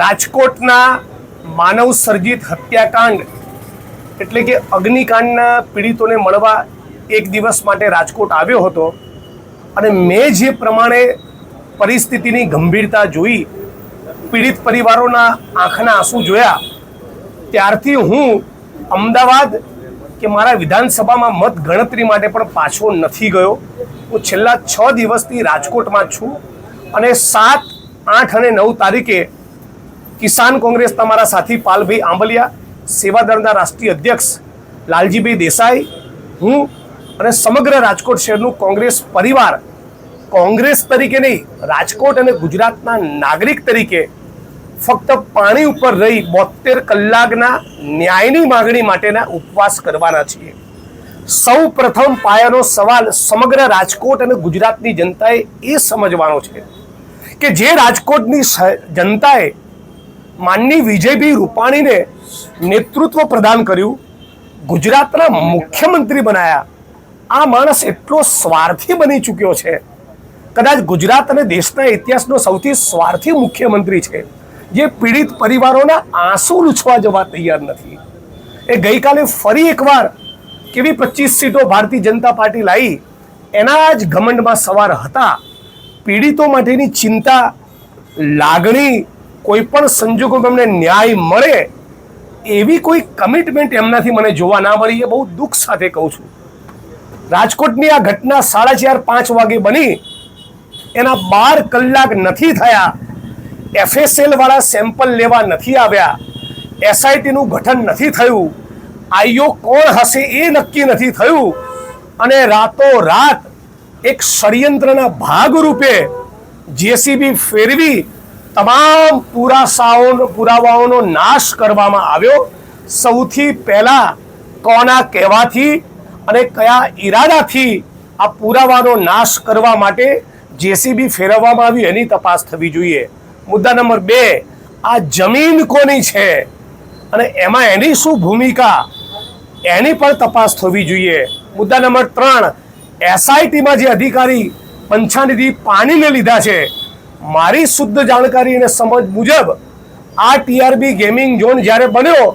રાજકોટના માનવ સર્જિત હત્યાકાંડ એટલે કે અગ્નિકાંડના પીડિતોને મળવા એક દિવસ માટે રાજકોટ આવ્યો હતો અને મેં જે પ્રમાણે પરિસ્થિતિની ગંભીરતા જોઈ, પીડિત પરિવારોના આંખના આંસુ જોયા, ત્યારથી હું અમદાવાદ કે મારા વિધાનસભામાં મત ગણતરી માટે પણ પાછો નથી ગયો. હું છેલ્લા 6 દિવસથી રાજકોટમાં છું અને 7, 8 અને 9 તારીખે કિસાન કોંગ્રેસ તમારા સાથી પાલભાઈ આંબલિયા, સેવાદળના રાષ્ટ્રીય અધ્યક્ષ લાલજીભાઈ દેસાઈ, હું અને સમગ્ર રાજકોટ શહેરનું કોંગ્રેસ પરિવાર કોંગ્રેસ તરીકે નહીં, રાજકોટ અને ગુજરાતના નાગરિક તરીકે ફક્ત પાણી ઉપર રહી 72 કલાકના ન્યાયની માગણી માટેના ઉપવાસ કરવાના છીએ. સૌ પ્રથમ પાયાનો સવાલ સમગ્ર રાજકોટ અને ગુજરાતની જનતાએ એ સમજવાનો છે કે જે રાજકોટની જનતાએ માનની વિજયભાઈ રૂપાણીને નેતૃત્વ પ્રદાન કર્યું, ગુજરાતના મુખ્યમંત્રી બનાયા, આ માણસ એટલો સ્વાર્થી બની ચૂક્યો છે. કદાચ ગુજરાત અને દેશના ઇતિહાસનો સૌથી સ્વાર્થી મુખ્યમંત્રી છે, જે પીડિત પરિવારોના આંસુ લૂછવા જવા તૈયાર નથી. એ ગઈકાલે ફરી એકવાર કેવી 25 સીટો ભારતીય જનતા પાર્ટી લાવી, એના જ ઘમંડમાં સવાર હતા. પીડિતો માટેની ચિંતા, લાગણી, કોઈ પણ સંજોગોમાં એમને ન્યાય મળે એવી કોઈ કમિટમેન્ટ એમનાથી મને જોવા ના મળી. એ બહુ દુઃખ સાથે કહું છું. રાજકોટની આ ઘટના 4:30-5 વાગે બની, એના 12 કલાક નથી થયા, FSL વાળા સેમ્પલ લેવા નથી આવ્યા, SITનું ગઠન નથી થયું, આઈઓ કોણ હશે એ નક્કી નથી થયું, અને રાતોરાત એક ષડયંત્રના ભાગરૂપે JCB ફેરવી તમામ પુરાવાઓનો નાશ કરવામાં આવ્યો. સૌથી પહેલા કોના કહેવાથી અને કયા ઈરાદાથી આ પુરાવાનો નાશ કરવા માટે JCB ફેરવવામાં આવ્યું એની તપાસ થવી જોઈએ. મુદ્દા નંબર 2, આ જમીન કોની છે અને એમાં એની શું ભૂમિકા, એની પણ તપાસ થવી જોઈએ. મુદ્દા નંબર 3, SITમાં જે અધિકારી પંચાનિધિ પાણીને લીધા છે, મારી શુદ્ધ જાણકારી અને સમજ મુજબ આ TRB ગેમિંગ ઝોન જ્યારે બન્યો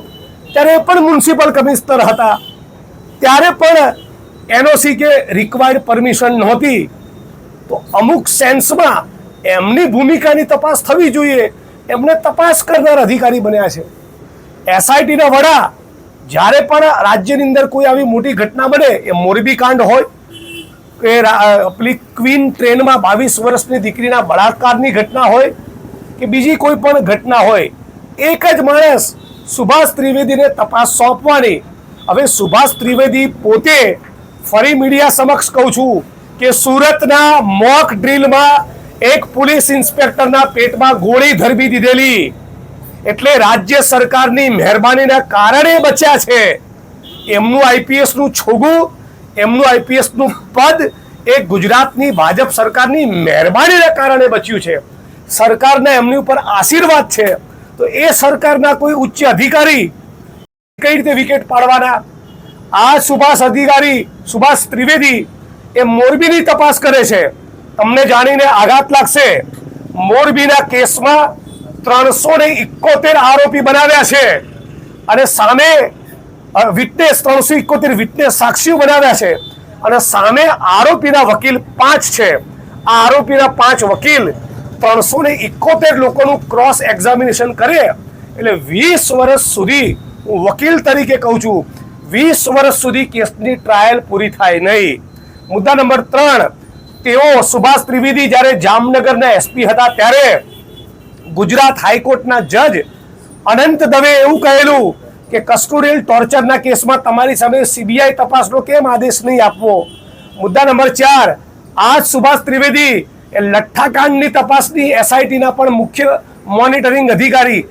ત્યારે પણ મ્યુનિસિપલ કમિશનર હતા, ત્યારે પણ NOC કે રિક્વાયર્ડ પરમિશન નહોતી. તો અમુક સેન્સમાં એમની ભૂમિકાની તપાસ થવી જોઈએ. એમને તપાસ કરનાર અધિકારી બન્યા છે. SITના વડા જ્યારે પણ રાજ્યની અંદર કોઈ આવી મોટી ઘટના બને, એ મોરબી કાંડ હોય કે પેલી ક્વીન ટ્રેનમાં 22 વર્ષની દીકરીના બળાત્કારની ઘટના હોય કે બીજી કોઈ પણ ઘટના હોય, એક જ માણસ સુભાષ ત્રિવેદીને તપાસ સોંપવાની. હવે સુભાષ ત્રિવેદી પોતે ફરી મીડિયા સમક્ષ કહું છું કે સુરતના મોક ડ્રીલમાં એક પોલીસ ઇન્સ્પેક્ટરના પેટમાં ગોળી ધરબી દીધેલી, એટલે રાજ્ય સરકારની મહેરબાનીના કારણે બચ્યા છે. એમનું IPSનું છોગું, એમનું IPSનું પદ એ ગુજરાતની ભાજપ સરકારની મહેરબાનીના કારણે બચ્યું છે. સરકારના એમની ઉપર આશીર્વાદ છે. તો એ સરકારના કોઈ ઉચ્ચ અધિકારી કઈ રીતે વિકેટ પાડવાના? આ સુભાષ ત્રિવેદી એ મોરબીની તપાસ કરે છે. તમને જાણીને આઘાત લાગશે, મોરબીના કેસમાં 371 આરોપી બનાવ્યા છે અને સામે વિટનેસ 371 વિટનેસ સાક્ષીઓ બનાવ્યા છે અને સામે આરોપીના વકીલ 5 છે. આ આરોપીના 5 વકીલ 371 લોકોનું ક્રોસ એક્ઝામિનેશન કરે એટલે 20 વર્ષ સુધી, હું વકીલ તરીકે કહું છું, 20 વર્ષ સુધી કેસની ટ્રાયલ પૂરી થાય નહીં. મુદ્દા નંબર 3, તેઓ સુભાષ ત્રિવેદી જ્યારે જામનગરના SP હતા ત્યારે ગુજરાત હાઈકોર્ટના જજ અનંત દવે એવું કહેલું કે કસ્ટોડિયલ ટોર્ચરના કેસમાં તમારી સામે CBI તપાસનો કેમ આદેશ નહીં આપવો. મુદ્દા નંબર 4, આ સુભાષ ત્રિવેદી એ લઠ્ઠાકાંડની તપાસની SITના પણ મુખ્ય મોનિટરિંગ અધિકારી,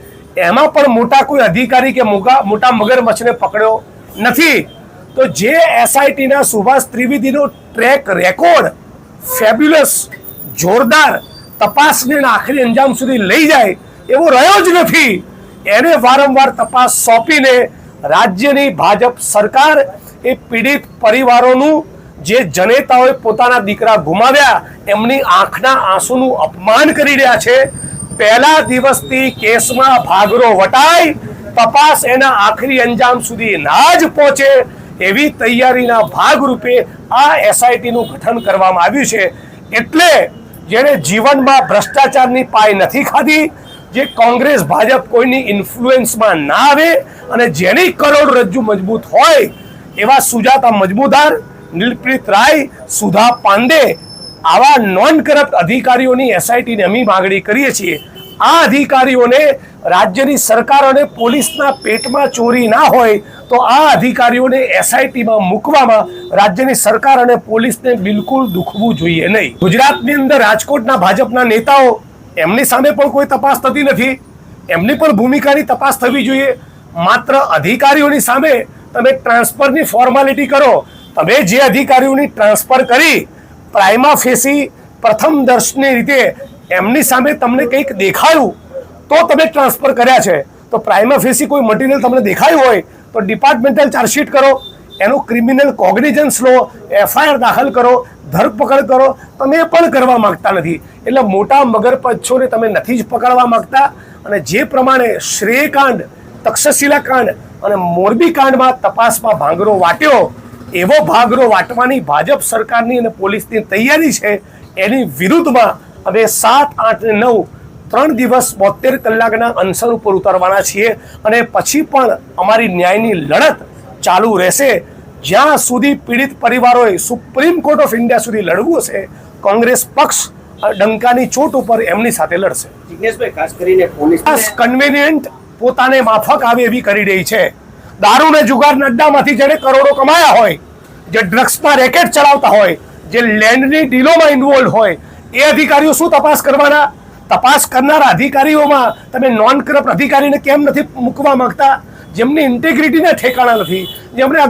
એમાં પણ મોટા કોઈ અધિકારી કે મોટા મગરમચ્છને પકડ્યો નથી. તો જે SITના સુભાષ ત્રિવેદીનો ટ્રેક રેકોર્ડ ફેબ્યુલસ, જોરદાર, તપાસને આખરી અંજામ સુધી લઈ જાય એવો રહ્યો જ નથી. એને વારંવાર તપાસ સોંપીને રાજ્યની ભાજપ સરકાર એ પીડિત પરિવારોનું જે જનેતાઓએ પોતાના દીકરા ગુમાવ્યા એમની આંખના આંસુનું અપમાન કરી રહ્યા છે. પહેલા દિવસથી કેસમાં ભાગરો વટાય, તપાસ એના આખરી અંજામ સુધી ના જ પહોંચે એવી તૈયારીના ભાગરૂપે આ એસઆઈટીનું ગઠન કરવામાં આવ્યું છે. એટલે જેને જીવનમાં ભ્રષ્ટાચારની પાય નથી ખાધી, જે કોંગ્રેસ ભાજપ કોઈની ઇન્ફ્લુએન્સમાં ના આવે અને જેની કરોડરજ્જુ મજબૂત હોય એવા સુજાતા મજમુદાર, નીલપ્રીત રાય, સુધા પાંડે આવા નોન કરપ્ટ અધિકારીઓની એસઆઈટીની અમે માગણી કરીએ છીએ. આ અધિકારીઓને રાજ્યની સરકાર અને પોલીસના પેટમાં ચોરી ના હોય તો આ અધિકારીઓને એસઆઈટીમાં મૂકવામાં રાજ્યની સરકાર અને પોલીસને બિલકુલ દુખવું જોઈએ નહીં. ગુજરાતની અંદર રાજકોટના ભાજપના નેતાઓ, એમની સામે પણ કોઈ તપાસ થતી નથી. એમની પણ ભૂમિકાની તપાસ થવી જોઈએ. માત્ર અધિકારીઓની સામે તમે ટ્રાન્સફરની ફોર્માલિટી કરો. તમે જે અધિકારીઓની ટ્રાન્સફર કરી પ્રાઇમા ફેસી પ્રથમ દર્શની રીતે એમની સામે તમને કંઈક દેખાયું તો તમે ટ્રાન્સફર કર્યા છે, તો પ્રાઇમા ફેસી કોઈ મટીરિયલ તમને દેખાયું હોય તો ડિપાર્ટમેન્ટલ ચાર્જશીટ કરો, એનું ક્રિમિનલ કોગ્નિઝન્સ લો, એફઆઈઆર દાખલ કરો, ધરપકડ કરો. તમે એ પણ કરવા માંગતા નથી. એટલે મોટા મગરપચ્છોને તમે નથી જ પકડવા માંગતા. અને જે પ્રમાણે શ્રેયકાંડ, તક્ષશિલા કાંડ અને મોરબી કાંડમાં તપાસમાં ભાંગરો વાટ્યો, એવો ભાગરો વાટવાની ભાજપ સરકારની અને પોલીસની તૈયારી છે. એની વિરુદ્ધમાં હવે 7, 8 અને 9 3 દિવસ 72 કલાકના અનશન ઉપર ઉતરવાના છીએ અને પછી પણ અમારી ન્યાયની લડત ચાલુ રહેશે. જ્યાં સુધી પીડિત પરિવારોએ સુપ્રીમ કોર્ટ ઓફ ઇન્ડિયા સુધી લડવું હશે, કોંગ્રેસ પક્ષ ડંકાની ચોટ ઉપર એમની સાથે લડશે. જિગ્નેશભાઈ, ખાસ કરીને પોલીસ કન્વેનિયન્ટ પોતાને માફક આવે એવી કરી રહી છે. દારૂ ને જુગારના અડ્ડામાંથી જેને કરોડો કમાયા હોય, જે ડ્રગ્સના રેકેટ ચલાવતા હોય, જે લેન્ડની ડીલોમાં ઇન્વોલ્વ હોય, એ અધિકારીઓ શું તપાસ કરવાના? તપાસ કરનારા અધિકારીઓમાં તમે નોન કરપ્ટ અધિકારીને કેમ નથી મૂકવા માંગતા? જેમની ઇન્ટેગ્રિટીના ઠેકાણા નથી, જેમણે